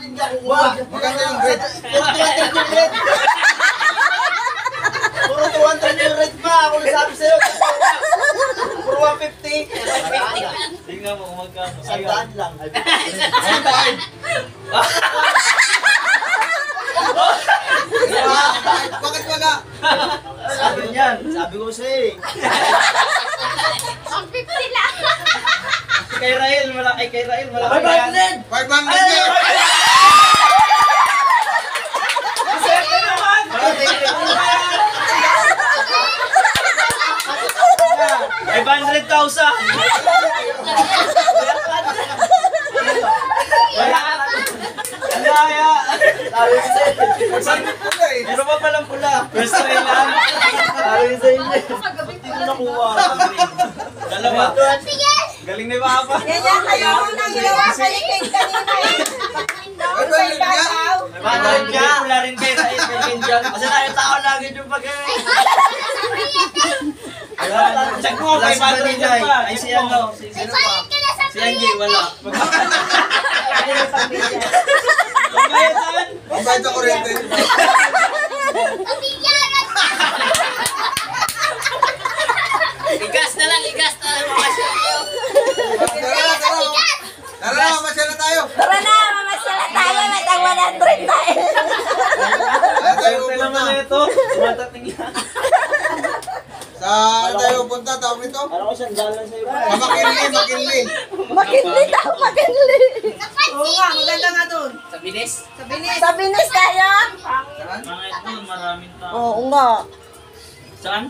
hindi ako kuha. Maganda yung red. Puro 200 yung red. Puro 200 yung red pa. Ako nasabi sa'yo. Puro 150. Tingnan mo kung magkano. Sandaan lang. Sandaan. Bakit wala? Sabi niyan. Sabi ko sa'yo eh. Ang 50 lang. Kay Rael, malaki. Kay Rael, malaki. 500! 500 yan. Maserte naman! Malaki. 500,000! Wala! Kaya! Sabi ko sa'yo. Meron pa palang pula. First try lang. Sabi ko sa'yo. Hindi ko nakuha. Dalawa. Galing ni Papa. Ganyan kayo nang ginawa kayo kay kanina eh. Sa ibabaw. May pula rin kay Rael. Kay Kenjan. Kasi tayo tao lagi yung pag-ibig. Check mo, may 500 dyan pa. Ay, si ano? Sino pa? Si Angie, wala. Pagbayad saan? Ang bayad sa kuryente. Igas na lang, igas na lang. Tara na, masyala tayo. Tara na, mamasyala tayo. May tang 100 tayo. Saan tayo Swerte naman pupunta? na ito. Tumatating yan. Sa ano tayo pupunta? Tawag nito? Ano ko sandalan sa'yo ba? Sa Makinli, Makinli. Makinli daw, makinli. Oo nga, maganda nga doon. Sa bilis. Sa binis. Sa binis tayo. Mga ito, maraming tao. Oo nga. Saan?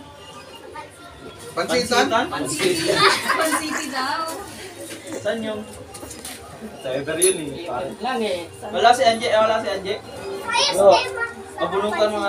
Pansitan? Pansiti daw. Saan yung? Sa Ever yun eh. Lang eh. Wala si Angie. Wala si Angie. Ayos, Oo. Emma. Mabunutan mga